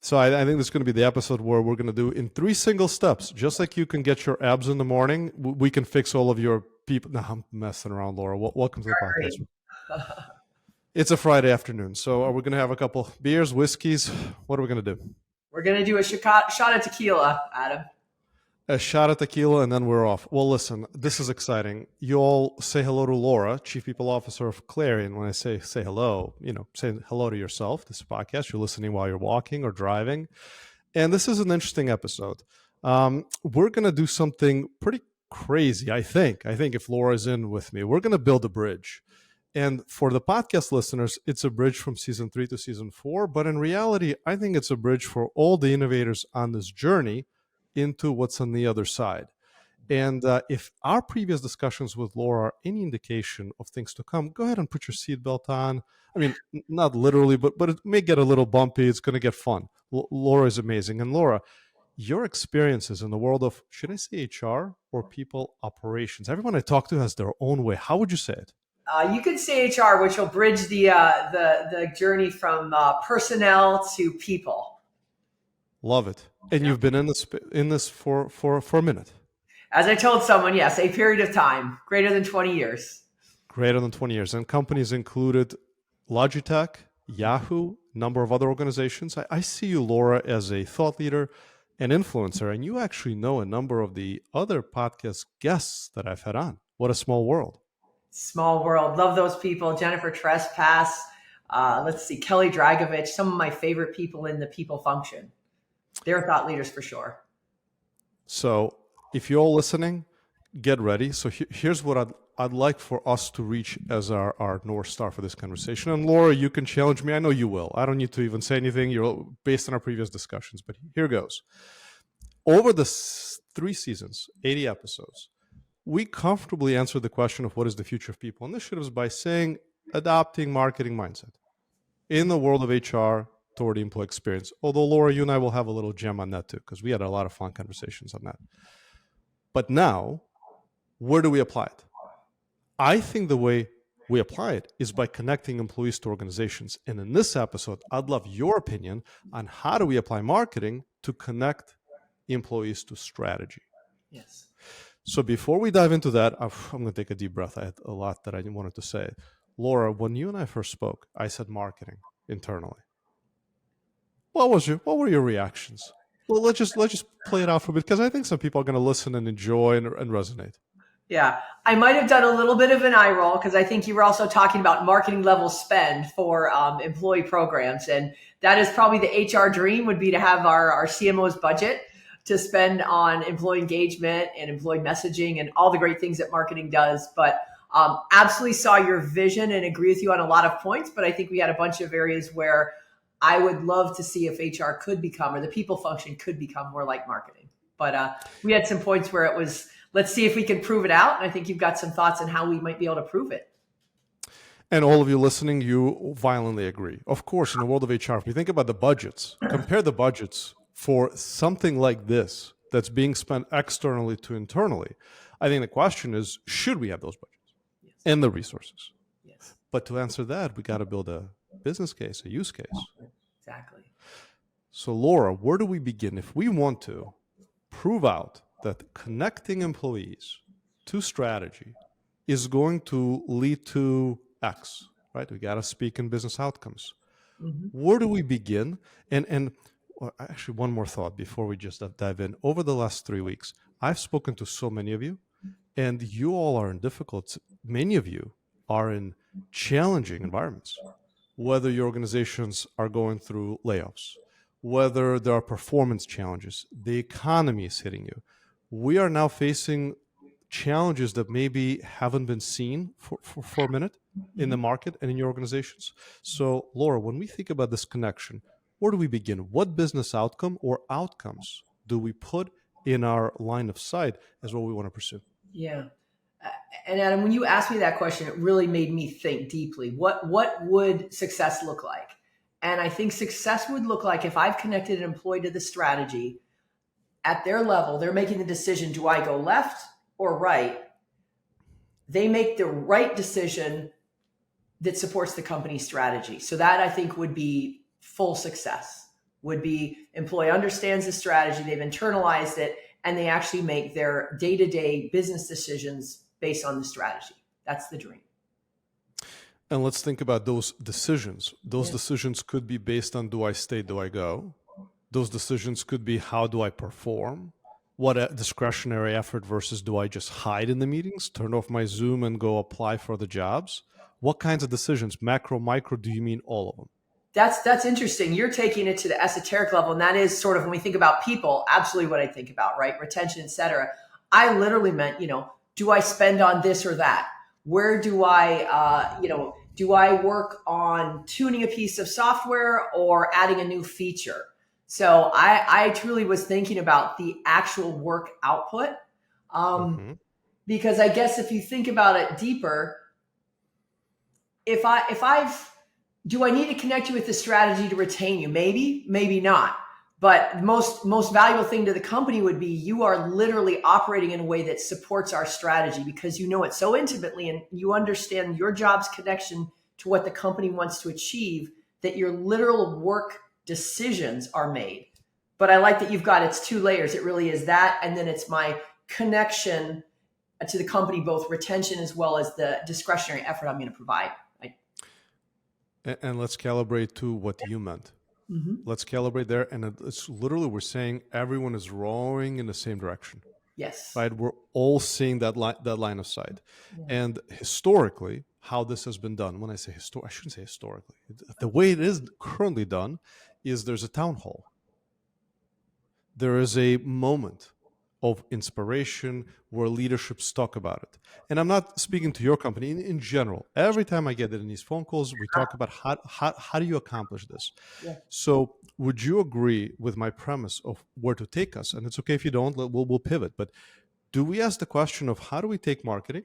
So I think this is going to be the episode where we're going to do in 3 single steps, just like you can get your abs in the morning, we can fix all of your people. No, I'm messing around, Laura. Welcome to the podcast. It's a Friday afternoon. So are we going to have a couple beers, whiskeys? What are we going to do? We're going to do a shot of tequila, Adam. A shot of tequila, and then we're off. Well, listen, this is exciting. You all say hello to Laura, Chief People Officer of Clari. And when I say hello, say hello to yourself. This podcast, you're listening while you're walking or driving. And this is an interesting episode. We're going to do something pretty crazy, I think. If Laura's in with me, we're going to build a bridge. And for the podcast listeners, it's a bridge from season 3 to season 4. But in reality, I think it's a bridge for all the innovators on this journey into what's on the other side. And if our previous discussions with Laura are any indication of things to come, go ahead and put your seatbelt on. I mean, not literally, but it may get a little bumpy. It's going to get fun. Laura is amazing. And Laura, your experiences in the world of, should I say HR or people operations? Everyone I talk to has their own way. How would you say it? You could say HR, which will bridge the journey from personnel to people. Love it. And you've been in this for a minute. As I told someone, yes, a period of time, greater than 20 years. Greater than 20 years. And companies included Logitech, Yahoo, number of other organizations. I see you, Laura, as a thought leader and influencer, and you actually know a number of the other podcast guests that I've had on. What a small world. Small world. Love those people. Jennifer Trespass. Let's see, Kelly Dragovich, some of my favorite people in the people function. They're thought leaders for sure. So if you're all listening, get ready. So here's what I'd like for us to reach as our North Star for this conversation. And Laura, you can challenge me. I know you will. I don't need to even say anything. You're based on our previous discussions, but here goes. Over the 3 seasons, 80 episodes, we comfortably answered the question of what is the future of people initiatives by saying adopting marketing mindset in the world of HR toward the employee experience. Although, Laura, you and I will have a little gem on that too, because we had a lot of fun conversations on that. But now, where do we apply it? I think the way we apply it is by connecting employees to organizations. And in this episode, I'd love your opinion on how do we apply marketing to connect employees to strategy. Yes. So before we dive into that, I'm going to take a deep breath. I had a lot that I wanted to say. Laura, when you and I first spoke, I said marketing internally. What were your reactions? Well, let's just play it out for a bit, because I think some people are going to listen and enjoy and resonate. Yeah, I might have done a little bit of an eye roll, because I think you were also talking about marketing level spend for employee programs. And that is probably the HR dream, would be to have our CMO's budget to spend on employee engagement and employee messaging and all the great things that marketing does. But absolutely saw your vision and agree with you on a lot of points. But I think we had a bunch of areas where I would love to see if HR could become, or the people function could become, more like marketing. But we had some points where it was, let's see if we can prove it out. And I think you've got some thoughts on how we might be able to prove it. And all of you listening, you violently agree. Of course, in the world of HR, if you think about the budgets, compare the budgets for something like this that's being spent externally to internally. I think the question is, should we have those budgets? Yes. And the resources? Yes. But to answer that, we got to build a business case, a use case. Exactly. So Laura, where do we begin if we want to prove out that connecting employees to strategy is going to lead to X, right? We got to speak in business outcomes. Mm-hmm. Where do we begin? And actually, one more thought before we just dive in. Over the last 3 weeks, I've spoken to so many of you, and you all are in difficult, many of you are in challenging environments, whether your organizations are going through layoffs, whether there are performance challenges, the economy is hitting you. We are now facing challenges that maybe haven't been seen for a minute in the market and in your organizations. So, Laura, when we think about this connection, where do we begin? What business outcome or outcomes do we put in our line of sight as what we want to pursue? Yeah. And Adam, when you asked me that question, it really made me think deeply. What would success look like? And I think success would look like if I've connected an employee to the strategy at their level, they're making the decision, do I go left or right? They make the right decision that supports the company's strategy. So that, I think, would be full success. would be employee understands the strategy, they've internalized it, and they actually make their day-to-day business decisions based on the strategy. That's the dream. And let's think about those decisions. Those decisions could be based on, do I stay, do I go? Those decisions could be, how do I perform? What a discretionary effort versus, do I just hide in the meetings, turn off my Zoom and go apply for the jobs? What kinds of decisions, macro, micro, do you mean all of them? That's interesting. You're taking it to the esoteric level, and that is sort of, when we think about people, absolutely what I think about, right? Retention, et cetera. I literally meant, do I spend on this or that? Where do I, do I work on tuning a piece of software or adding a new feature? So I truly was thinking about the actual work output, because I guess if you think about it deeper, do I need to connect you with the strategy to retain you? Maybe, maybe not. But most valuable thing to the company would be, you are literally operating in a way that supports our strategy, because you know it so intimately and you understand your job's connection to what the company wants to achieve, that your literal work decisions are made. But I like that you've got, it's two layers. It really is that, and then it's my connection to the company, both retention as well as the discretionary effort I'm going to provide. And let's calibrate to what you meant. Let's calibrate there. And it's literally, we're saying everyone is rowing in the same direction. Yes. Right? We're all seeing that line of sight. Yeah. And historically, how this has been done, when I say I shouldn't say historically, the way it is currently done is, there's a town hall. There is a moment of inspiration where leaderships talk about it. And I'm not speaking to your company, in general. Every time I get it in these phone calls, we talk about how do you accomplish this? Yeah. So would you agree with my premise of where to take us? And it's okay if you don't, we'll pivot. But do we ask the question of, how do we take marketing?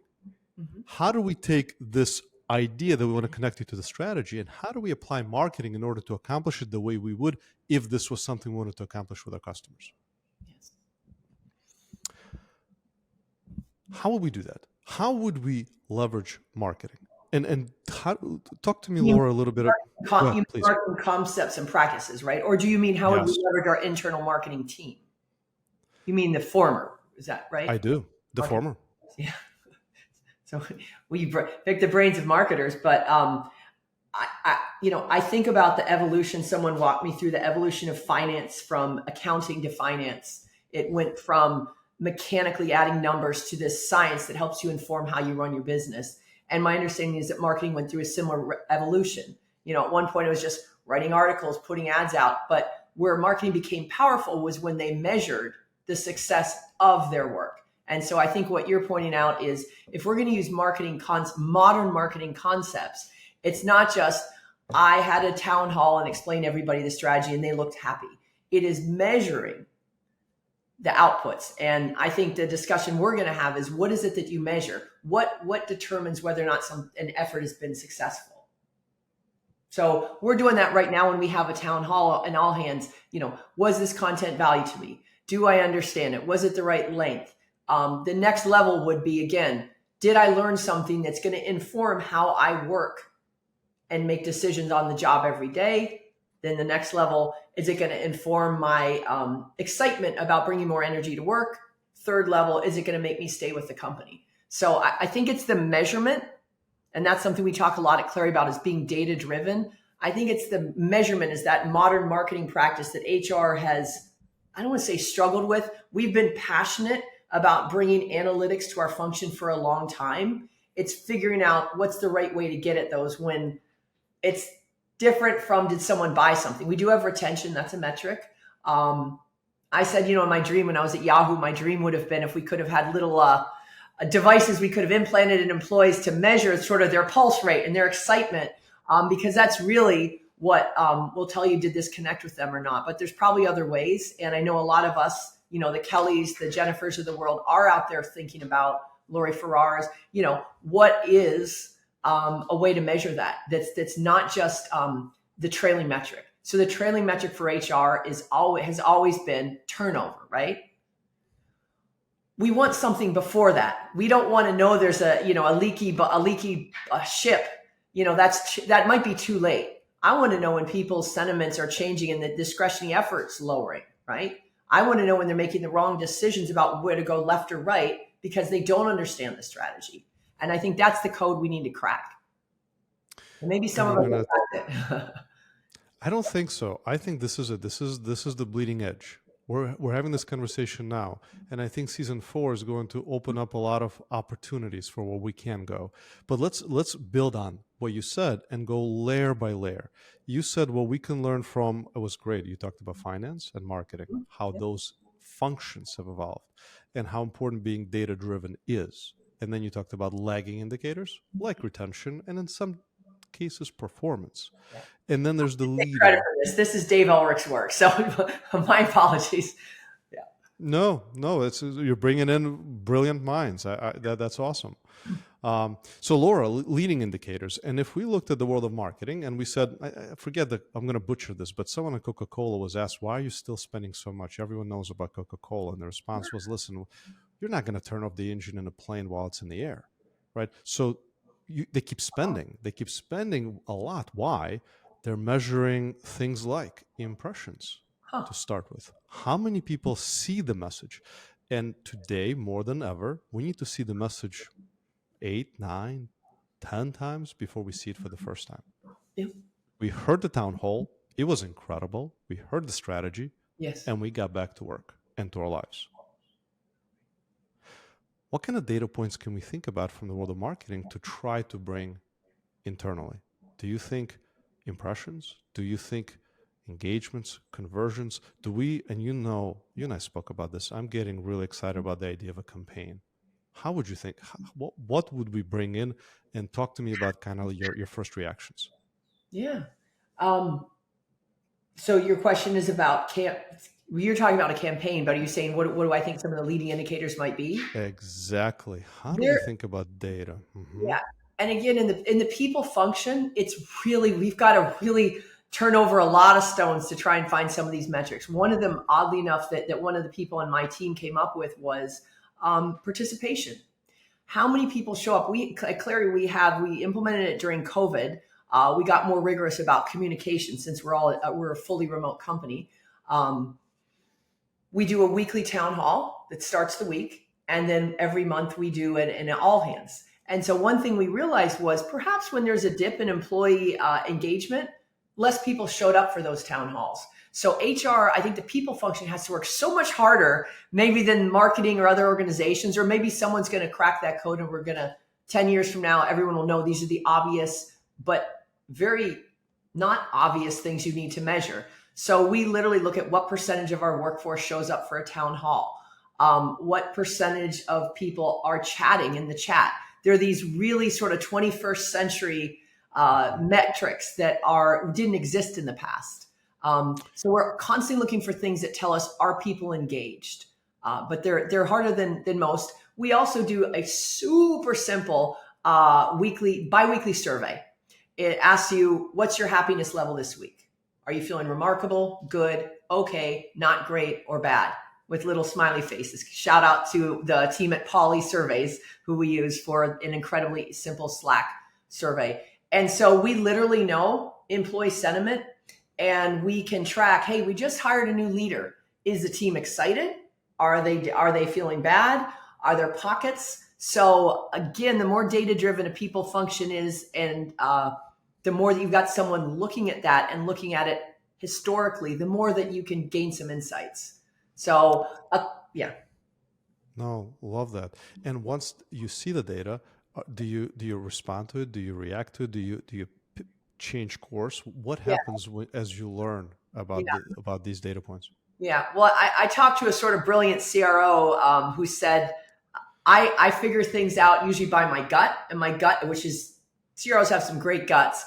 How do we take this idea that we want to connect it to the strategy, and how do we apply marketing in order to accomplish it the way we would if this was something we wanted to accomplish with our customers? Yes. How would we do that? How would we leverage marketing? And talk to me, Laura, a little bit. Marketing concepts and practices, right? Or do you mean, how would we leverage our internal marketing team? You mean the former, is that right? I do. The former. Yeah. So we pick the brains of marketers, but I think about the evolution. Someone walked me through the evolution of finance, from accounting to finance. It went from mechanically adding numbers to this science that helps you inform how you run your business. And my understanding is that marketing went through a similar evolution. At one point it was just writing articles, putting ads out, but where marketing became powerful was when they measured the success of their work. And so I think what you're pointing out is, if we're going to use modern marketing concepts, it's not just, I had a town hall and explained everybody the strategy and they looked happy. It is measuring the outputs. And I think the discussion we're going to have is, what is it that you measure? What determines whether or not an effort has been successful? So we're doing that right now when we have a town hall and all hands, was this content value to me? Do I understand it? Was it the right length? The next level would be, again, did I learn something that's going to inform how I work and make decisions on the job every day? Then the next level, is it going to inform my excitement about bringing more energy to work? Third level, is it going to make me stay with the company? So I think it's the measurement, and that's something we talk a lot at Clari about, is being data driven. I think it's the measurement, is that modern marketing practice that HR has, I don't want to say struggled with. We've been passionate about bringing analytics to our function for a long time. It's figuring out what's the right way to get at those, when it's different from, did someone buy something? We do have retention. That's a metric. I said, in my dream when I was at Yahoo, my dream would have been if we could have had little devices we could have implanted in employees to measure sort of their pulse rate and their excitement, because that's really what will tell you, did this connect with them or not? But there's probably other ways. And I know a lot of us, the Kellys, the Jennifers of the world are out there thinking about, Lori Ferraras, what is a way to measure that's not just the trailing metric. So the trailing metric for HR has always been turnover, right? We want something before that. We don't want to know there's a leaky ship. That might be too late. I want to know when people's sentiments are changing and the discretionary efforts lowering, right? I want to know when they're making the wrong decisions about where to go left or right because they don't understand the strategy. And I think that's the code we need to crack. And maybe some And of I'm us gonna. have cracked it. I don't think so. I think this is it. This is the bleeding edge. We're having this conversation now, and I think season 4 is going to open up a lot of opportunities for where we can go. But let's build on what you said and go layer by layer. You said what we can learn from. It was great. You talked about finance and marketing, how those functions have evolved, and how important being data driven is. And then you talked about lagging indicators like retention, and in some cases performance. And then there's the Take credit leading. for this. This is Dave Ulrich's work. So my apologies. Yeah. No, it's you're bringing in brilliant minds. That's awesome. So Laura, leading indicators, and if we looked at the world of marketing and we said, I forget that I'm going to butcher this, but someone at Coca-Cola was asked, "Why are you still spending so much? Everyone knows about Coca-Cola," and the response was, "Listen, you're not going to turn off the engine in a plane while it's in the air, right?" So they keep spending. They keep spending a lot. Why? They're measuring things like impressions Huh. to start with. How many people see the message? And today, more than ever, we need to see the message 8, 9, 10 times before we see it for the first time. Yep. We heard the town hall. It was incredible. We heard the strategy. Yes. And we got back to work and to our lives. What kind of data points can we think about from the world of marketing to try to bring internally? Do you think impressions? Do you think engagements, conversions? Do we, and you and I spoke about this, I'm getting really excited about the idea of a campaign. How would you think, what would we bring in? And talk to me about kind of your first reactions. Yeah. So your question is about you're talking about a campaign, but are you saying what do I think some of the leading indicators might be? Exactly. How do we There, think about data? yeah. And again, in the people function, it's really we've got to really turn over a lot of stones to try and find some of these metrics. One of them, oddly enough, that one of the people on my team came up with was participation. How many people show up? We at Clari, we implemented it during COVID. We got more rigorous about communication since we're a fully remote company. We do a weekly town hall that starts the week, and then every month we do an all hands. And so one thing we realized was perhaps when there's a dip in employee engagement, less people showed up for those town halls. So HR, I think the people function has to work so much harder maybe than marketing or other organizations, or maybe someone's going to crack that code and we're going to, 10 years from now, everyone will know these are the obvious, but very not obvious things you need to measure. So we literally look at what percentage of our workforce shows up for a town hall. What percentage of people are chatting in the chat? There are these really sort of 21st century metrics that didn't exist in the past. So we're constantly looking for things that tell us, are people engaged? But they're harder than most. We also do a super simple biweekly survey. It asks you, what's your happiness level this week? Are you feeling remarkable, good, okay, not great, or bad? With little smiley faces. Shout out to the team at Poly Surveys, who we use for an incredibly simple Slack survey. And so we literally know employee sentiment, and we can track, hey, we just hired a new leader. Is the team excited? Are they feeling bad? Are there pockets? So again, the more data-driven a people function is, and the more that you've got someone looking at that and looking at it historically, the more that you can gain some insights. So, yeah. No, love that. And once you see the data, do you respond to it? Do you react to it? Do you change course? What happens as you learn about these data points? Yeah. Well, I talked to a sort of brilliant CRO who said, I figure things out usually by my gut, and my gut, which is CROs have some great guts.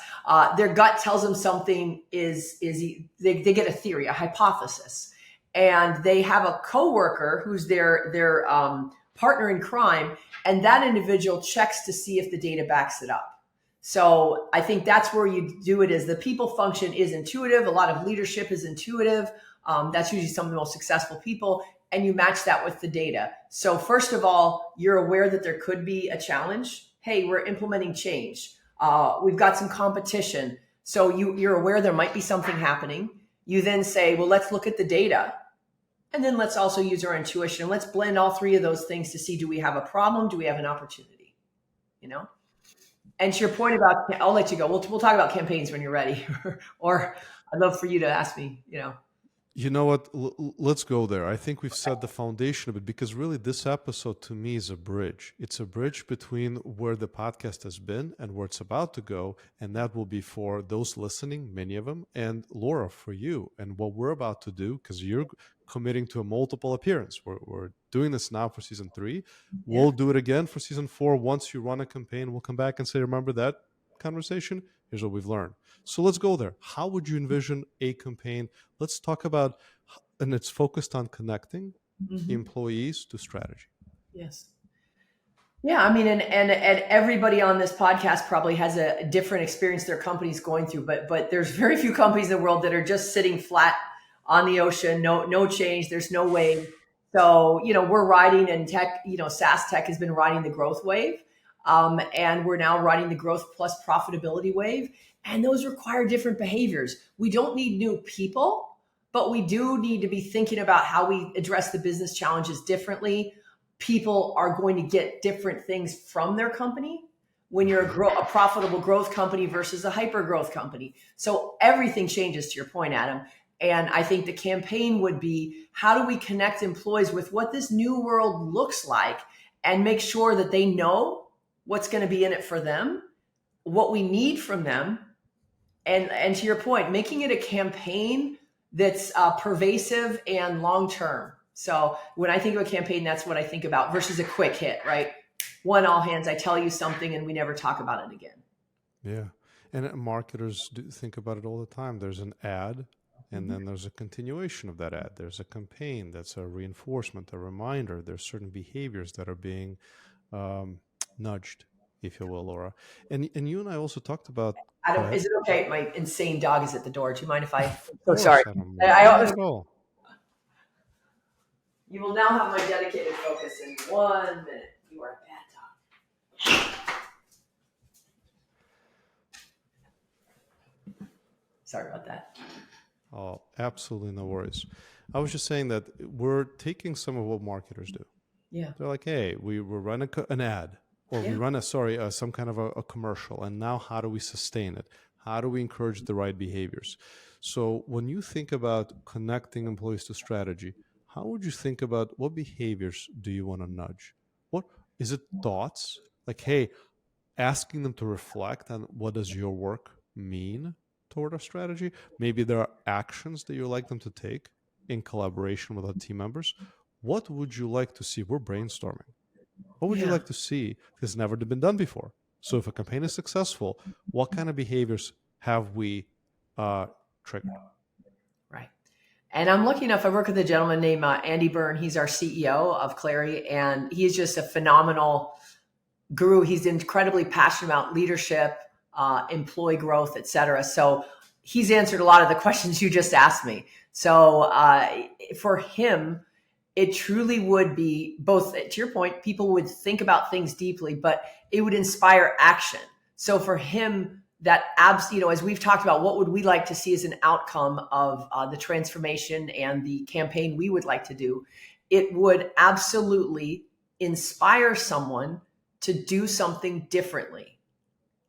Their gut tells them something they get a theory, a hypothesis, and they have a coworker who's their partner in crime, and that individual checks to see if the data backs it up. So I think that's where you do it. Is the people function is intuitive. A lot of leadership is intuitive. That's usually some of the most successful people, and you match that with the data. So first of all, you're aware that there could be a challenge. Hey, we're implementing change. We've got some competition. So you're aware there might be something happening. You then say, well, let's look at the data. And then let's also use our intuition. Let's blend all three of those things to see, do we have a problem? Do we have an opportunity? You know? And to your point about, I'll let you go. We'll talk about campaigns when you're ready. Or I'd love for you to ask me, you know. You know what? Let's go there. I think we've set the foundation of it, because really this episode to me is a bridge. It's a bridge between where the podcast has been and where it's about to go. And that will be for those listening, many of them, and Laura, for you, and what we're about to do, because you're committing to a multiple appearance. We're doing this now for season 3. We'll do it again for season 4. Once you run a campaign, we'll come back and say, remember that conversation? Here's what we've learned. So let's go there. How would you envision a campaign? Let's talk about, and it's focused on connecting employees to strategy. Yes. Yeah, I mean, and everybody on this podcast probably has a different experience their company's going through, but there's very few companies in the world that are just sitting flat on the ocean, no change, there's no wave. So, you know, we're riding, and tech, you know, SaaS tech has been riding the growth wave. And we're now riding the growth plus profitability wave. And those require different behaviors. We don't need new people, but we do need to be thinking about how we address the business challenges differently. People are going to get different things from their company when you're a profitable growth company versus a hyper growth company. So everything changes, to your point, Adam. And I think the campaign would be, how do we connect employees with what this new world looks like and make sure that they know what's going to be in it for them, what we need from them. And to your point, making it a campaign that's pervasive and long-term. So when I think of a campaign, that's what I think about versus a quick hit, right? One all hands, I tell you something and we never talk about it again. Yeah. And marketers do think about it all the time. There's an ad, and then there's a continuation of that ad. There's a campaign that's a reinforcement, a reminder. There's certain behaviors that are being nudged, if you will, Laura. And you and I also talked about. Adam, is it okay? My insane dog is at the door. Do you mind if I? Oh, sorry. I always. You will now have my dedicated focus in 1 minute. You are a bad dog. Sorry about that. Oh, absolutely no worries. I was just saying that we're taking some of what marketers do. Yeah. They're like, hey, we run an ad, or we run some kind of a commercial, and now how do we sustain it? How do we encourage the right behaviors? So when you think about connecting employees to strategy, how would you think about what behaviors do you want to nudge? What is it? Thoughts like, hey, asking them to reflect on what does your work mean toward a strategy? Maybe there are actions that you like them to take in collaboration with other team members. What would you like to see? We're brainstorming. What would you like to see that's never been done before? So if a campaign is successful, what kind of behaviors have we triggered? Right. And I'm lucky enough, I work with a gentleman named Andy Byrne. He's our CEO of Clari, and he's just a phenomenal guru. He's incredibly passionate about leadership, employee growth, et cetera. So he's answered a lot of the questions you just asked me. So for him, it truly would be both, to your point, people would think about things deeply, but it would inspire action. So for him, that as we've talked about, what would we like to see as an outcome of the transformation and the campaign we would like to do? It would absolutely inspire someone to do something differently.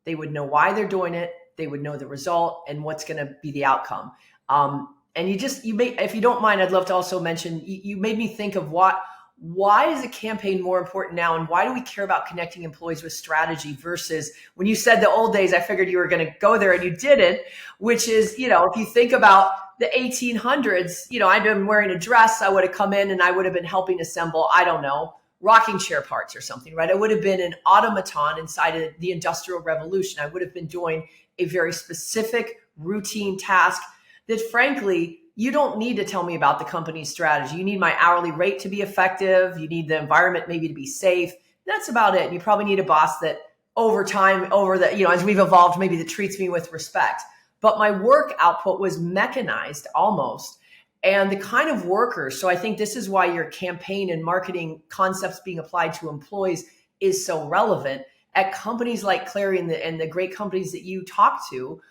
They would know why they're doing it. They would know the result and what's going to be the outcome. And if you don't mind, I'd love to also mention, you made me think of why is a campaign more important now? And why do we care about connecting employees with strategy versus when you said the old days, I figured you were going to go there and you didn't, which is, if you think about the 1800s, I'd been wearing a dress. I would have come in and I would have been helping assemble, I don't know, rocking chair parts or something, right? I would have been an automaton inside of the Industrial Revolution. I would have been doing a very specific routine task that frankly, you don't need to tell me about the company's strategy. You need my hourly rate to be effective. You need the environment maybe to be safe. That's about it. And you probably need a boss that over time, as we've evolved, maybe that treats me with respect. But my work output was mechanized almost. And the kind of workers, so I think this is why your campaign and marketing concepts being applied to employees is so relevant. At companies like Clari and the great companies that you talk to,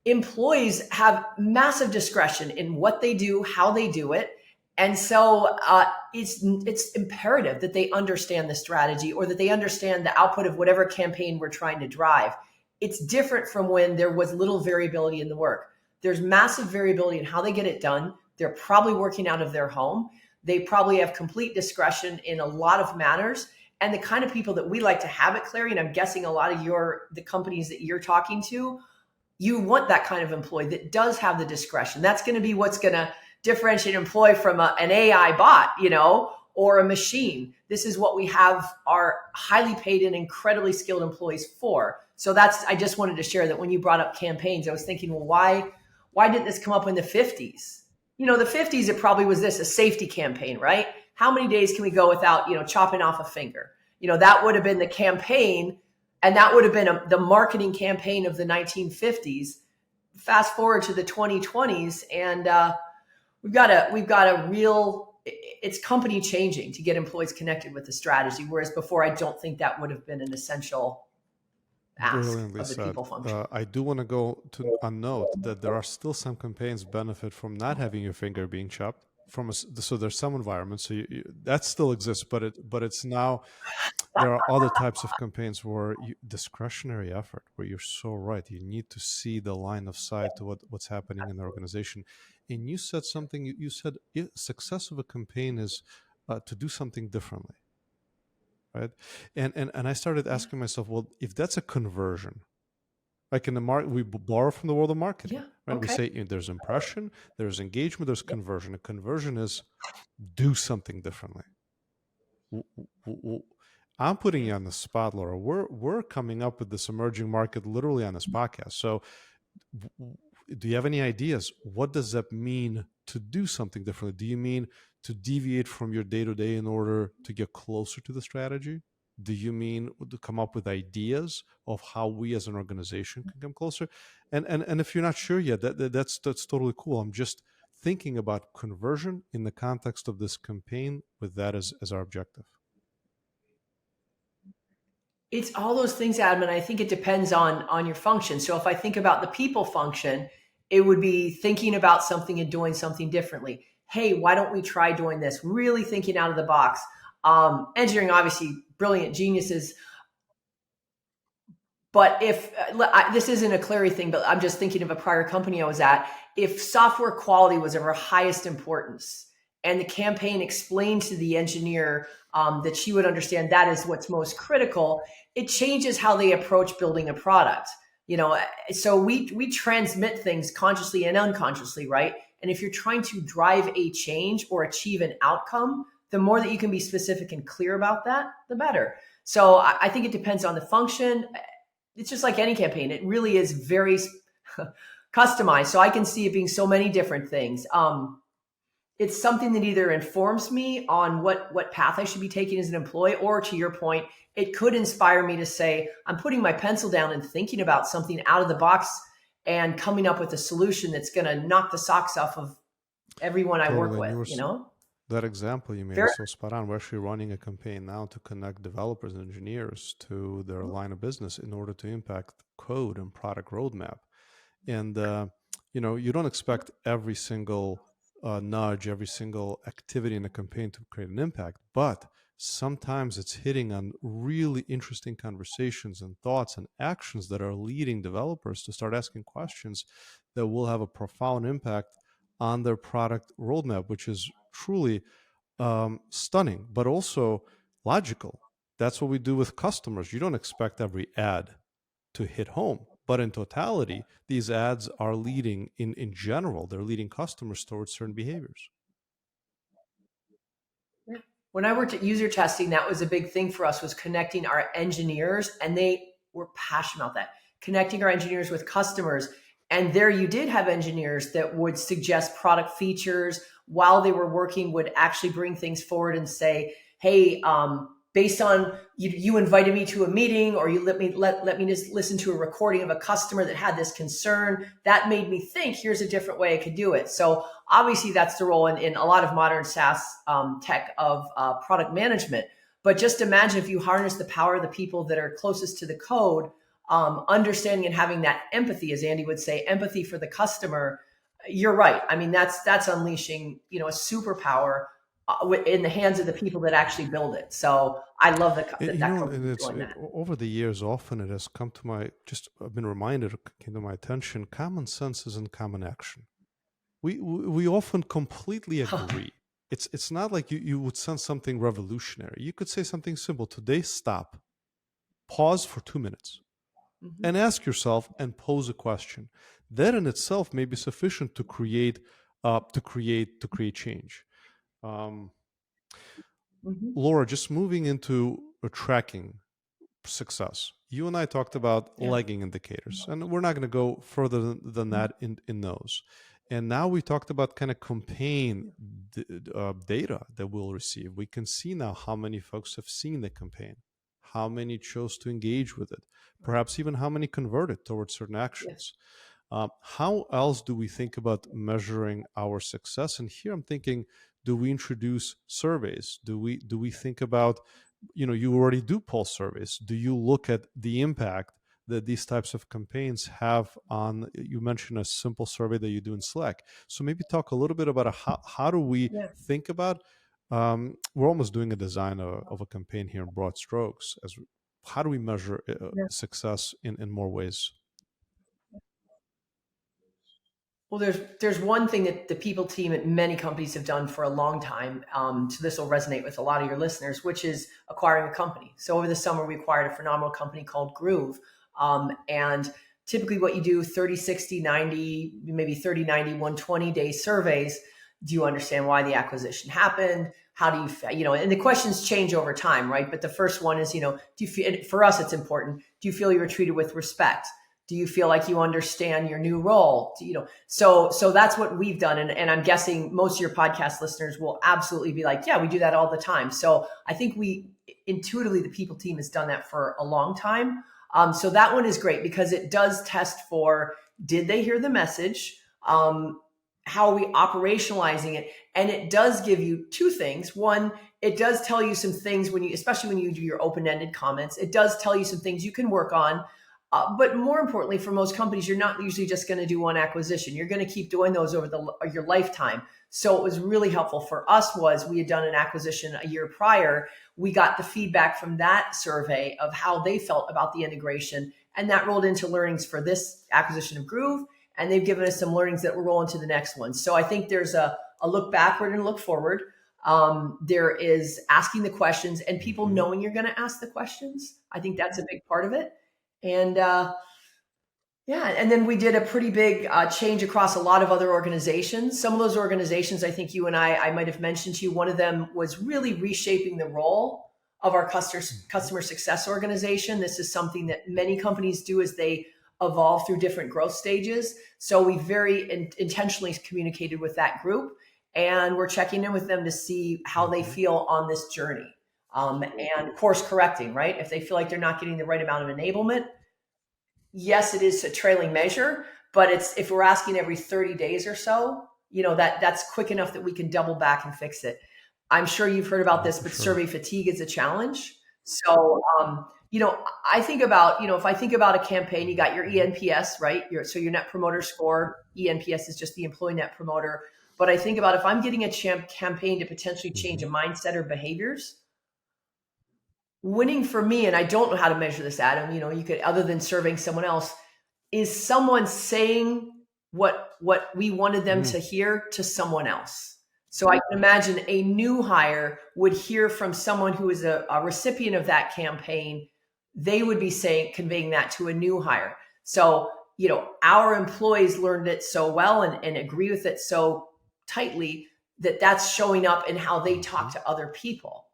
employees have massive discretion in what they do, how they do it. And so it's imperative that they understand the strategy, or that they understand the output of whatever campaign we're trying to drive. It's different from when there was little variability in the work. There's massive variability in how they get it done. They're probably working out of their home. They probably have complete discretion in a lot of matters. And the kind of people that we like to have at Clari, and I'm guessing a lot of the companies that you're talking to, you want that kind of employee that does have the discretion. That's going to be what's going to differentiate an employee from an AI bot, or a machine. This is what we have our highly paid and incredibly skilled employees for. So I just wanted to share that. When you brought up campaigns, I was thinking, well, why didn't this come up in the 50s? The 50s, it probably was a safety campaign, right? How many days can we go without, chopping off a finger? That would have been the campaign, and that would have been the marketing campaign of the 1950s. Fast forward to the 2020s, and we've got a real, it's company changing to get employees connected with the strategy. Whereas before, I don't think that would have been an essential ask Brilliantly of the said. people function. I do want to go to a note that there are still some campaigns benefit from not having your finger being chopped. So there's some environments, so that still exists, but it's now, there are other types of campaigns where discretionary effort, where you're so right, you need to see the line of sight to what's happening in the organization. And you said something. You said success of a campaign is to do something differently, right? And I started asking myself, well, if that's a conversion, like in the market, we borrow from the world of marketing, Yeah. right? We Okay. say there's impression, there's engagement, there's conversion. A conversion is do something differently. I'm putting you on the spot, Laura. We're coming up with this emerging market literally on this podcast. So, do you have any ideas? What does that mean to do something differently? Do you mean to deviate from your day to day in order to get closer to the strategy? Do you mean to come up with ideas of how we as an organization can come closer? And if you're not sure yet, that's totally cool. I'm just thinking about conversion in the context of this campaign with that as our objective. It's all those things, Adam, and I think it depends on your function. So if I think about the people function, it would be thinking about something and doing something differently. Hey, why don't we try doing this? Really thinking out of the box. Engineering, obviously, brilliant geniuses. But if this isn't a Clari thing, but I'm just thinking of a prior company I was at. If software quality was of our highest importance, and the campaign explained to the engineer that she would understand that is what's most critical, it changes how they approach building a product. So we transmit things consciously and unconsciously, right? And if you're trying to drive a change or achieve an outcome, the more that you can be specific and clear about that, the better. So I think it depends on the function. It's just like any campaign. It really is very customized. So I can see it being so many different things. It's something that either informs me on what path I should be taking as an employee, or to your point, it could inspire me to say, I'm putting my pencil down and thinking about something out of the box and coming up with a solution that's going to knock the socks off of everyone I work with, That example you made is so spot on. We're actually running a campaign now to connect developers and engineers to their line of business in order to impact code and product roadmap. And, you don't expect every single nudge, every single activity in a campaign to create an impact, but sometimes it's hitting on really interesting conversations and thoughts and actions that are leading developers to start asking questions that will have a profound impact on their product roadmap, which is truly stunning, but also logical. That's what we do with customers. You don't expect every ad to hit home, but in totality, these ads are leading, in general, they're leading customers towards certain behaviors. When I worked at user testing, that was a big thing for us, was connecting our engineers, and they were passionate about that, connecting our engineers with customers. And there you did have engineers that would suggest product features while they were working, would actually bring things forward and say, hey, based on you invited me to a meeting, or you let me just listen to a recording of a customer that had this concern, that made me think here's a different way I could do it. So obviously that's the role in a lot of modern SaaS tech of product management. But just imagine if you harness the power of the people that are closest to the code understanding and having that empathy, as Andy would say, empathy for the customer. You're right. I mean, that's unleashing, a superpower in the hands of the people that actually build it. So I love that And company is doing that. over the years, often it has come to I've been reminded, it came to my attention, common sense isn't common action. We often completely agree. It's not like you would send something revolutionary. You could say something simple. Today, stop, pause for 2 minutes, Mhm. and ask yourself and pose a question. That in itself may be sufficient to create change. Um, Mhm. Laura, just moving into tracking success. You and I talked about Yeah. lagging indicators, and we're not going to go further than Mhm. that in those. And now we talked about kind of campaign data that we'll receive. We can see now how many folks have seen the campaign, how many chose to engage with it, perhaps even how many converted towards certain Yeah. actions. How else do we think about measuring our success? And here I'm thinking, do we introduce surveys? Do we think about, you already do pulse surveys. Do you look at the impact that these types of campaigns have on? You mentioned a simple survey that you do in Slack. So maybe talk a little bit about how do we Yeah. think about. We're almost doing a design of a campaign here in broad strokes. How do we measure Yeah. success in more ways? Well, there's one thing that the people team at many companies have done for a long time. So this will resonate with a lot of your listeners, which is acquiring a company. So over the summer, we acquired a phenomenal company called Groove. And typically what you do 30, 60, 90, maybe 30, 90, 120-day surveys. Do you understand why the acquisition happened? How do and the questions change over time, right? But the first one is, do you feel, for us, it's important. Do you feel you were treated with respect? Do you feel like you understand your new role? So that's what we've done. And I'm guessing most of your podcast listeners will absolutely be like, yeah, we do that all the time. So I think intuitively, the people team has done that for a long time. So that one is great because it does test for, did they hear the message? How are we operationalizing it? And it does give you two things. One, it does tell you some things especially when you do your open-ended comments, it does tell you some things you can work on. But more importantly, for most companies, you're not usually just going to do one acquisition. You're going to keep doing those over your lifetime. So it was really helpful for us was we had done an acquisition a year prior. We got the feedback from that survey of how they felt about the integration. And that rolled into learnings for this acquisition of Groove. And they've given us some learnings that will roll into the next one. So I think there's a look backward and a look forward. There is asking the questions and people Mhm. knowing you're going to ask the questions. I think that's a big part of it. And yeah, and then we did a pretty big change across a lot of other organizations. Some of those organizations, I think you and I might have mentioned to you, one of them was really reshaping the role of our Mhm. customer success organization. This is something that many companies do as they evolve through different growth stages. So we very intentionally communicated with that group, and we're checking in with them to see how they Mhm. feel on this journey. And course correcting, right? If they feel like they're not getting the right amount of enablement, yes, it is a trailing measure, but it's if we're asking every 30 days or so, that's quick enough that we can double back and fix it. I'm sure you've heard about Oh, this, for but sure. survey fatigue is a challenge. So, I think about, if I think about a campaign, you got your Mhm. ENPS, right? So your net promoter score, ENPS is just the employee net promoter. But I think about if I'm getting a campaign to potentially change a Mhm. mindset or behaviors, winning for me, and I don't know how to measure this, Adam, you could, other than serving someone else, is someone saying what we wanted them Mm. to hear to someone else. So I can imagine a new hire would hear from someone who is a recipient of that campaign. They would be conveying that to a new hire. So, our employees learned it so well and agree with it so tightly that that's showing up in how they talk Mhm. to other people.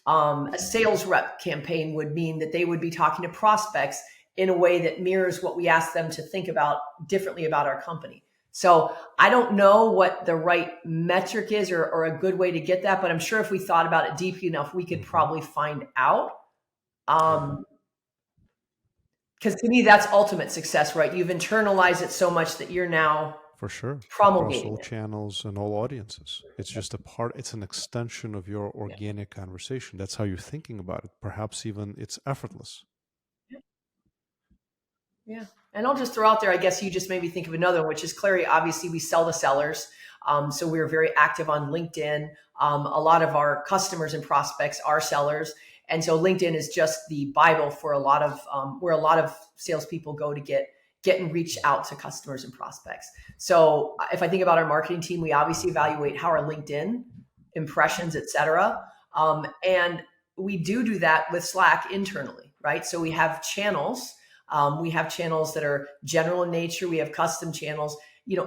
A sales rep campaign would mean that they would be talking to prospects in a way that mirrors what we ask them to think about differently about our company. So I don't know what the right metric is or a good way to get that, but I'm sure if we thought about it deeply enough, we could Mhm. probably find out. Because to me, that's ultimate success, right? You've internalized it so much that you're now For sure. Across promulgating all it. channels and all audiences. It's just it's an extension of your Yeah. organic conversation. That's how you're thinking about it. Perhaps even it's effortless. Yeah. And I'll just throw out there, I guess you just made me think of another one, which is Clari. Obviously, we sell to sellers. So we're very active on LinkedIn. A lot of our customers and prospects are sellers. And so LinkedIn is just the Bible for a lot of where a lot of salespeople go to get and reach out to customers and prospects. So if I think about our marketing team, we obviously evaluate how our LinkedIn impressions, et cetera. And we do that with Slack internally, right? So we have channels. We have channels that are general in nature. We have custom channels.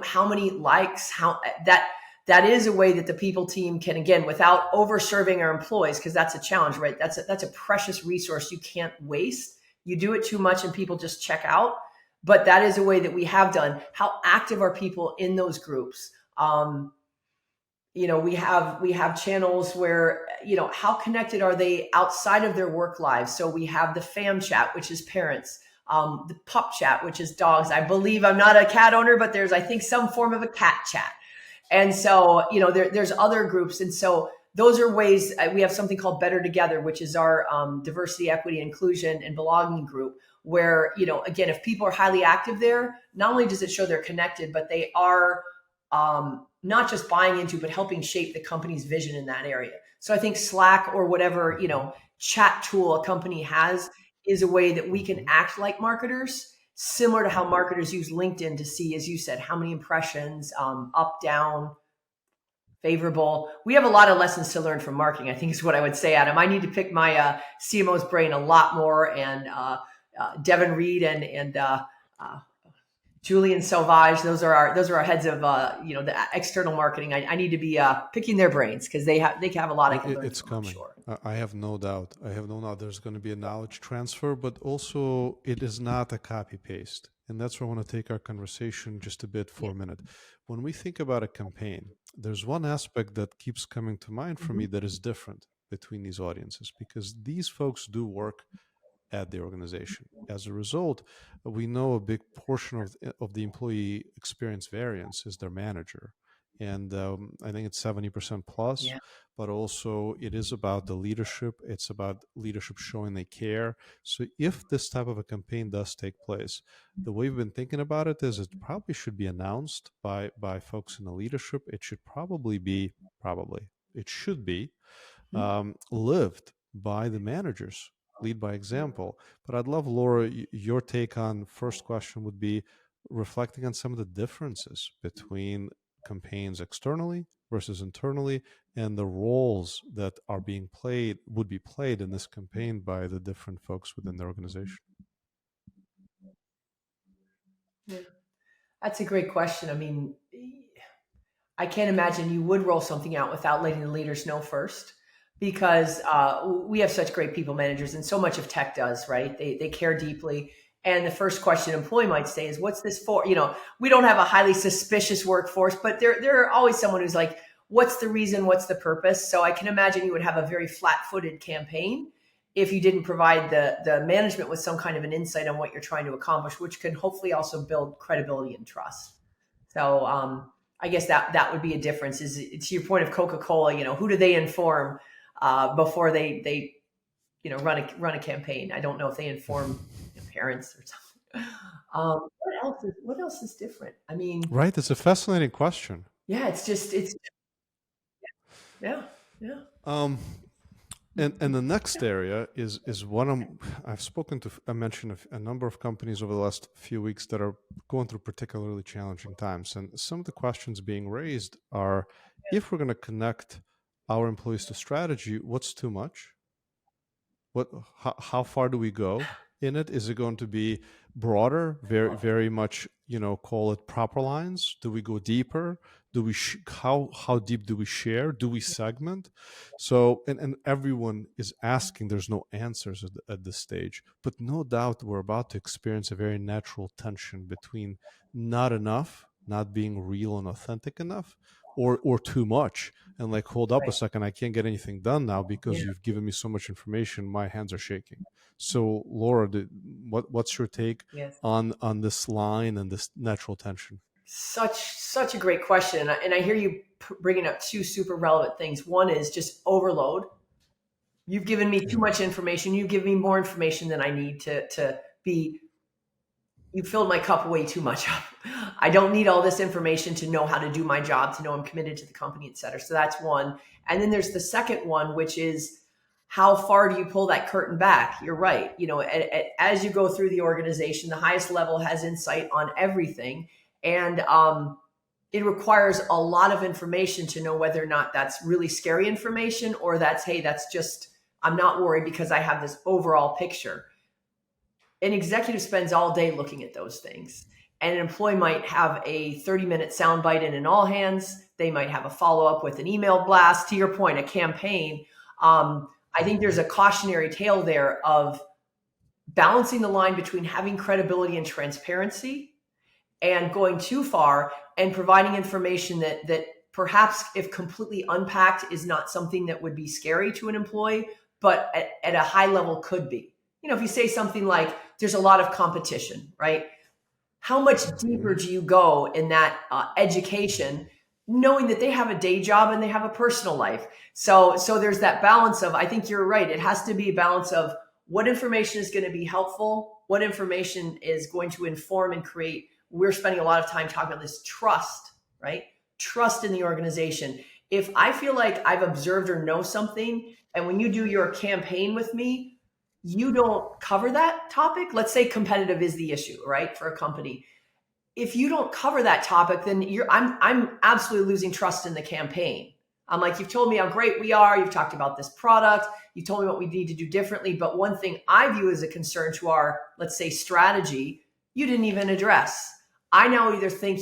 How many likes? How that is a way that the people team can, again, without over serving our employees, because that's a challenge, right? That's a precious resource you can't waste. You do it too much and people just check out. But that is a way that we have done. How active are people in those groups? We have channels where, how connected are they outside of their work lives? So we have the fam chat, which is parents, the pup chat, which is dogs. I believe, I'm not a cat owner, but there's, I think, some form of a cat chat. And so, there's other groups. And so those are ways. We have something called Better Together, which is our diversity, equity, inclusion, and belonging group, where, again, if people are highly active there, not only does it show they're connected, but they are not just buying into, but helping shape the company's vision in that area. So I think Slack or whatever, chat tool a company has is a way that we can act like marketers, similar to how marketers use LinkedIn to see, as you said, how many impressions, up, down, favorable. We have a lot of lessons to learn from marketing, I think is what I would say, Adam. I need to pick my CMO's brain a lot more, and Devin Reed and Julian Sauvage. Those are our heads of the external marketing. I need to be picking their brains, because they have a lot I can learn It's from, I'm coming. sure. I have no doubt. I have no doubt there's going to be a knowledge transfer, but also it is not a copy paste. And that's where I want to take our conversation just a bit for a minute. When we think about a campaign, there's one aspect that keeps coming to mind for me that is different between these audiences, because these folks do work at the organization. As a result, we know a big portion of the employee experience variance is their manager. And I think it's 70% plus, Yeah. but also it is about the leadership. It's about leadership showing they care. So if this type of a campaign does take place, the way we've been thinking about it is it probably should be announced by folks in the leadership. It should it should be lived by the managers, lead by example. But I'd love, Laura, your take on first question would be reflecting on some of the differences between campaigns externally versus internally, and the roles that would be played in this campaign by the different folks within the organization. Yeah. That's a great question. I mean, I can't imagine you would roll something out without letting the leaders know first, because we have such great people managers, and so much of tech does, right? They care deeply. And the first question an employee might say is, what's this for? We don't have a highly suspicious workforce, but there are always someone who's like, what's the reason? What's the purpose? So I can imagine you would have a very flat-footed campaign if you didn't provide the management with some kind of an insight on what you're trying to accomplish, which can hopefully also build credibility and trust. So I guess that would be a difference. Is to your point of Coca-Cola, who do they inform before they run a campaign? I don't know if they inform parents or something. What else is different? I mean, Right, it's a fascinating question. yeah, it's yeah, yeah. Um, and the next area is one I've spoken to. I mentioned a number of companies over the last few weeks that are going through particularly challenging times, and some of the questions being raised are: if we're going to connect our employees to strategy, what's too much? How far do we go in it? Is it going to be broader, very much, call it proper lines? Do we go deeper? Do we how deep do we share? Do we segment? So and everyone is asking. There's no answers at this stage, but no doubt we're about to experience a very natural tension between not enough, not being real and authentic enough, or too much, and like, hold up a Right. second, I can't get anything done now Yeah. because you've given me so much information, my hands are shaking. So Laura, what's your take Yes. on this line and this natural tension? Such a great question, and I hear you bringing up two super relevant things. One is just overload. You've given me too Yeah. much information. You give me more information than I need to be you filled my cup way too much up. I don't need all this information to know how to do my job, to know I'm committed to the company, et cetera. So that's one. And then there's the second one, which is how far do you pull that curtain back? You're right. As you go through the organization, the highest level has insight on everything. And it requires a lot of information to know whether or not that's really scary information or that's, hey, that's just, I'm not worried because I have this overall picture. An executive spends all day looking at those things. And an employee might have a 30-minute soundbite in an all hands. They might have a follow-up with an email blast. To your point, a campaign. I think there's a cautionary tale there of balancing the line between having credibility and transparency and going too far and providing information that perhaps, if completely unpacked, is not something that would be scary to an employee, but at a high level could be. If you say something like, there's a lot of competition, right? How much deeper do you go in that education, knowing that they have a day job and they have a personal life? So there's that balance of, I think you're right. It has to be a balance of what information is going to be helpful, what information is going to inform and create. We're spending a lot of time talking about this trust, right? Trust in the organization. If I feel like I've observed or know something, and when you do your campaign with me, you don't cover that topic. Let's say competitive is the issue, right? For a company. If you don't cover that topic, then I'm absolutely losing trust in the campaign. I'm like, you've told me how great we are. You've talked about this product. You told me what we need to do differently. But one thing I view as a concern to our, let's say, strategy, you didn't even address. I now either think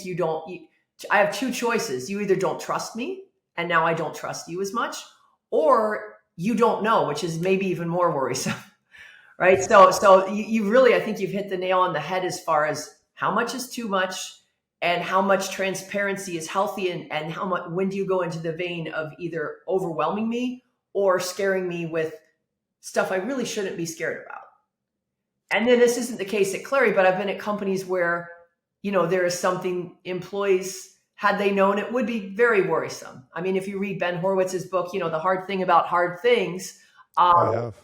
I have two choices. You either don't trust me, and now I don't trust you as much, or you don't know, which is maybe even more worrisome. Right. So you really, I think you've hit the nail on the head as far as how much is too much and how much transparency is healthy and how much, when do you go into the vein of either overwhelming me or scaring me with stuff I really shouldn't be scared about. And then this isn't the case at Clari, but I've been at companies where, there is something employees, had they known, it would be very worrisome. I mean, if you read Ben Horowitz's book, The Hard Thing About Hard Things, I have.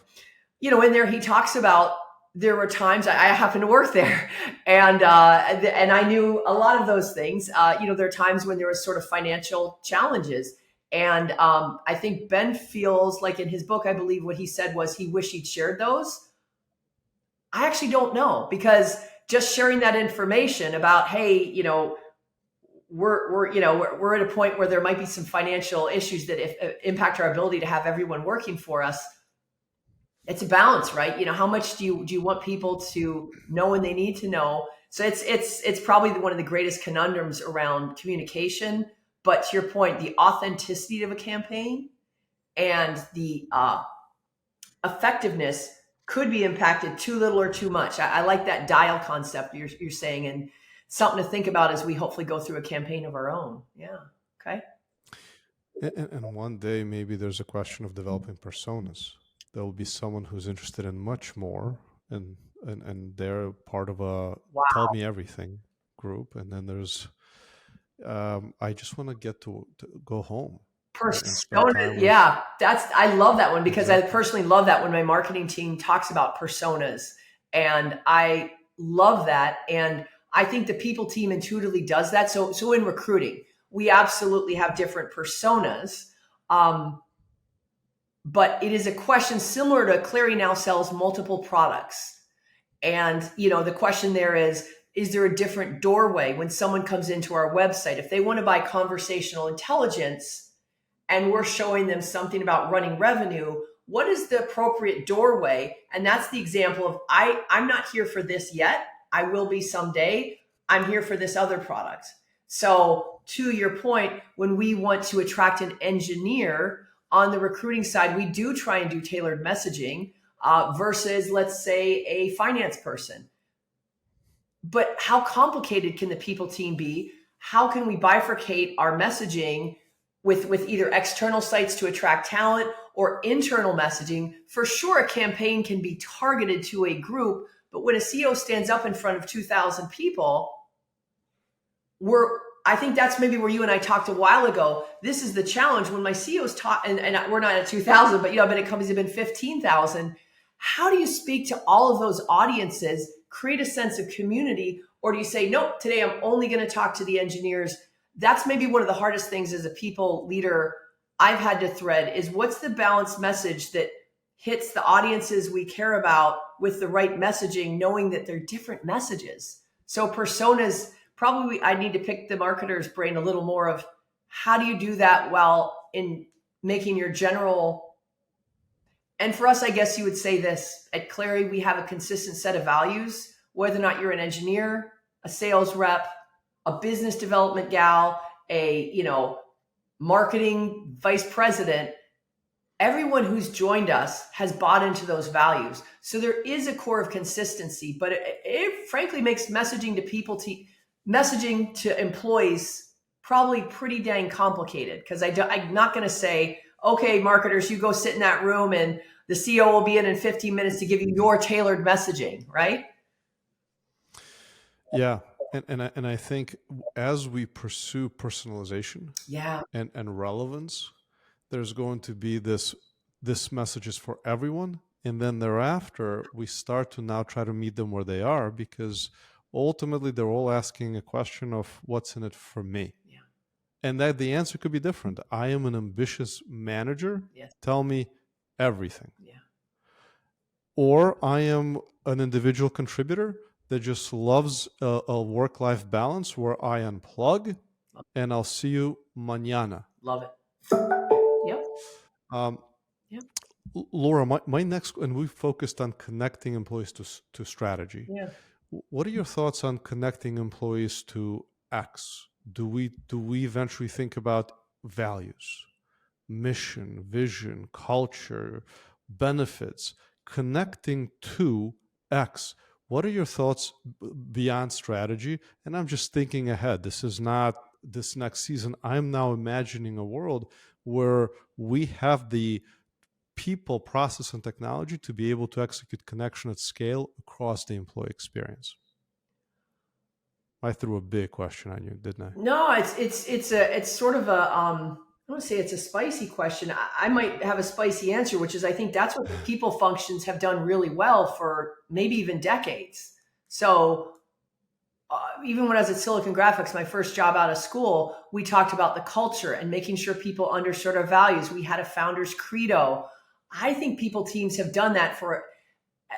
in there he talks about there were times I happened to work there, and I knew a lot of those things. There are times when there was sort of financial challenges, and I think Ben feels like in his book, I believe what he said was he wished he'd shared those. I actually don't know, because just sharing that information about, hey, we're at a point where there might be some financial issues that impact our ability to have everyone working for us. It's a balance, right? How much do you want people to know when they need to know? So it's probably one of the greatest conundrums around communication. But to your point, the authenticity of a campaign and the effectiveness could be impacted too little or too much. I like that dial concept you're saying, and something to think about as we hopefully go through a campaign of our own. Yeah. Okay. And one day, maybe there's a question of developing personas. There will be someone who's interested in much more, and they're part of a Tell Me Everything group. And then there's, I just want to get to go home. Persona, yeah, I love that one, because exactly. I personally love that when my marketing team talks about personas, and I love that. And I think the people team intuitively does that. So in recruiting, we absolutely have different personas. But it is a question similar to Clari now sells multiple products. And, the question there is there a different doorway when someone comes into our website? If they want to buy conversational intelligence and we're showing them something about running revenue, what is the appropriate doorway? And that's the example of, I'm not here for this yet. I will be someday. I'm here for this other product. So to your point, when we want to attract an engineer on the recruiting side, we do try and do tailored messaging versus, let's say, a finance person. But how complicated can the people team be? How can we bifurcate our messaging with either external sites to attract talent or internal messaging? For sure, a campaign can be targeted to a group, but when a CEO stands up in front of 2,000 people, I think that's maybe where you and I talked a while ago. This is the challenge when my CEOs talk, and we're not at 2,000, but I've been at companies that have been 15,000. How do you speak to all of those audiences create a sense of community? Or do you say, nope, today I'm only going to talk to the engineers? That's maybe one of the hardest things as a people leader I've had to thread is what's the balanced message that hits the audiences we care about with the right messaging, knowing that they're different messages. So personas, probably I need to pick the marketer's brain a little more of how do you do that while in making your general. And for us, I guess you would say this at Clari, we have a consistent set of values, whether or not you're an engineer, a sales rep, a business development gal, a, marketing vice president. Everyone who's joined us has bought into those values. So there is a core of consistency, but it frankly makes messaging to people, messaging to employees probably pretty dang complicated, because I'm not going to say, okay, marketers, you go sit in that room and the CEO will be in 15 minutes to give you your tailored messaging, right? Yeah. And I think as we pursue personalization Yeah. and relevance, there's going to be this message is for everyone. And then thereafter, we start to now try to meet them where they are, because ultimately they're all asking a question of what's in it for me. Yeah. And that the answer could be different. I am an ambitious manager. Yes. Tell me everything. Yeah. Or I am an individual contributor that just loves a work-life balance where I unplug and I'll see you mañana. Love it. Yep. Yep. Laura, my next, and we focused on connecting employees to strategy. Yeah. What are your thoughts on connecting employees to X? Do we eventually think about values, mission, vision, culture, benefits, connecting to X? What are your thoughts beyond strategy? And I'm just thinking ahead. This is not this next season. I'm now imagining a world where we have the people, process, and technology to be able to execute connection at scale across the employee experience. I threw a big question on you, didn't I? No, it's sort of a I want to say it's a spicy question. I might have a spicy answer, which is I think that's what the people functions have done really well for maybe even decades. So even when I was at Silicon Graphics, my first job out of school, we talked about the culture and making sure people understood our values. We had a founder's credo. I think people teams have done that for,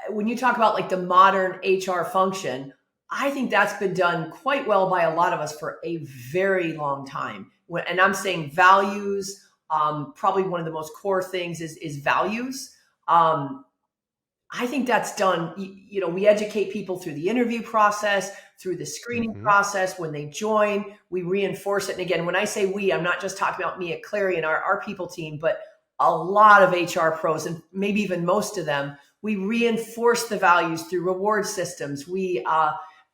when you talk about like the modern HR function, I think that's been done quite well by a lot of us for a very long time. And I'm saying values, probably one of the most core things is values. I think that's done, we educate people through the interview process, through the screening process. When they join, we reinforce it. And again, when I say we, I'm not just talking about me at Clari and our people team, but a lot of HR pros, and maybe even most of them, we reinforce the values through reward systems. We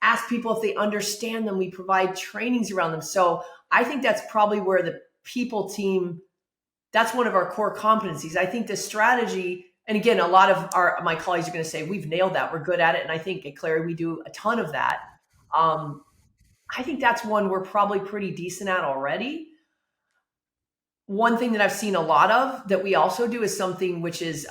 ask people if they understand them. We provide trainings around them. So I think that's probably where the people team, that's one of our core competencies. I think the strategy, and again, a lot of my colleagues are going to say, we've nailed that. We're good at it. And I think at Clari, we do a ton of that. I think that's one we're probably pretty decent at already. One thing that I've seen a lot of that we also do is something which is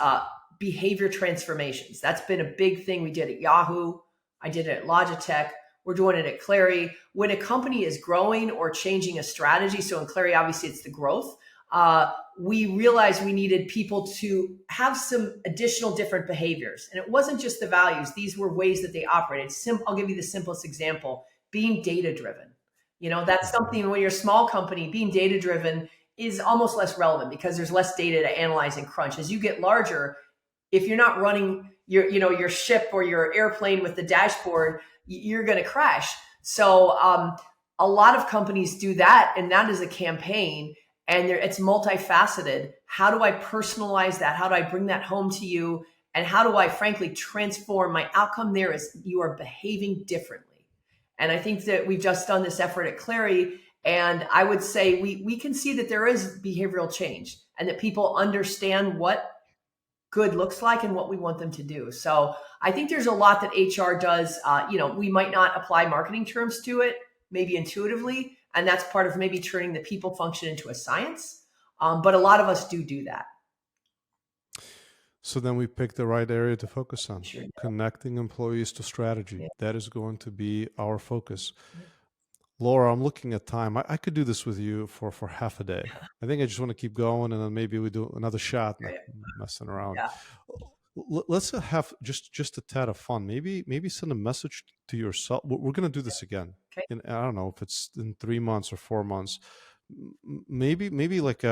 behavior transformations. That's been a big thing we did at Yahoo. I did it at Logitech. We're doing it at Clari. When a company is growing or changing a strategy, so in Clari, obviously it's the growth, we realized we needed people to have some additional different behaviors. And it wasn't just the values. These were ways that they operated. I'll give you the simplest example, being data-driven. That's something when you're a small company, being data-driven is almost less relevant because there's less data to analyze and crunch. As you get larger, if you're not running your ship or your airplane with the dashboard, you're going to crash. So a lot of companies do that, and that is a campaign, and it's multifaceted. How do I personalize that? How do I bring that home to you? And how do I, frankly, transform my outcome? There is you are behaving differently. And I think that we've just done this effort at Clari, and I would say we can see that there is behavioral change and that people understand what good looks like and what we want them to do. So I think there's a lot that HR does. We might not apply marketing terms to it, maybe intuitively, and that's part of maybe turning the people function into a science. But a lot of us do that. So then we pick the right area to focus on. Sure. Connecting employees to strategy. Yeah. That is going to be our focus. Laura, I'm looking at time. I could do this with you for half a day. I think I just want to keep going, and then maybe we do another shot, not Yeah. messing around. Yeah. Let's have just a tad of fun. Maybe send a message to yourself. We're going to do this again. Okay. I don't know if it's in 3 months or 4 months. Maybe like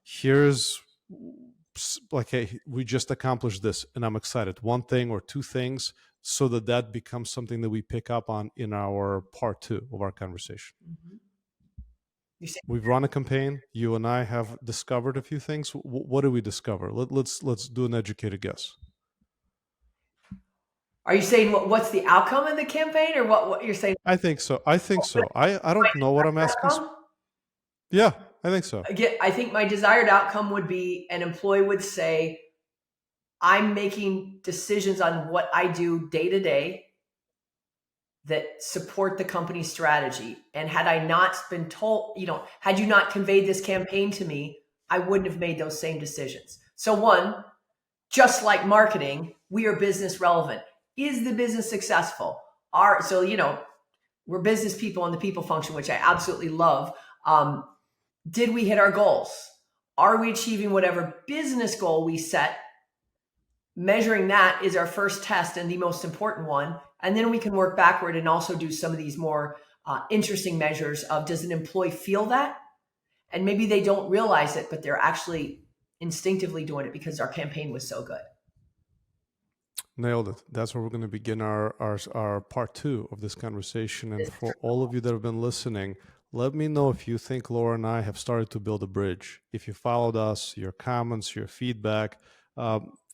here's like, hey, we just accomplished this and I'm excited. One thing or two things, so that becomes something that we pick up on in our part 2 of our conversation. Mm-hmm. We've run a campaign. You and I have discovered a few things. What did we discover? Let's do an educated guess. Are you saying what's the outcome of the campaign, or what you're saying? I think so. I don't know what I'm asking. Yeah, I think so. I think my desired outcome would be an employee would say, I'm making decisions on what I do day to day that support the company's strategy. And had I not been told, had you not conveyed this campaign to me, I wouldn't have made those same decisions. So one, just like marketing, we are business relevant. Is the business successful? We're business people in the people function, which I absolutely love. Did we hit our goals? Are we achieving whatever business goal we set? Measuring that is our first test and the most important one. And then we can work backward and also do some of these more interesting measures of, does an employee feel that? And maybe they don't realize it, but they're actually instinctively doing it because our campaign was so good. Nailed it. That's where we're going to begin our part 2 of this conversation. And for all of you that have been listening, let me know if you think Laura and I have started to build a bridge. If you followed us, your comments, your feedback.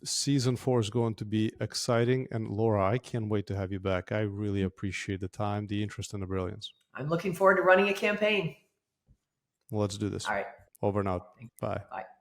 Season 4 is going to be exciting. And Laura, I can't wait to have you back. I really appreciate the time, the interest, and the brilliance. I'm looking forward to running a campaign. Let's do this. All right. Over and out. Bye. Bye.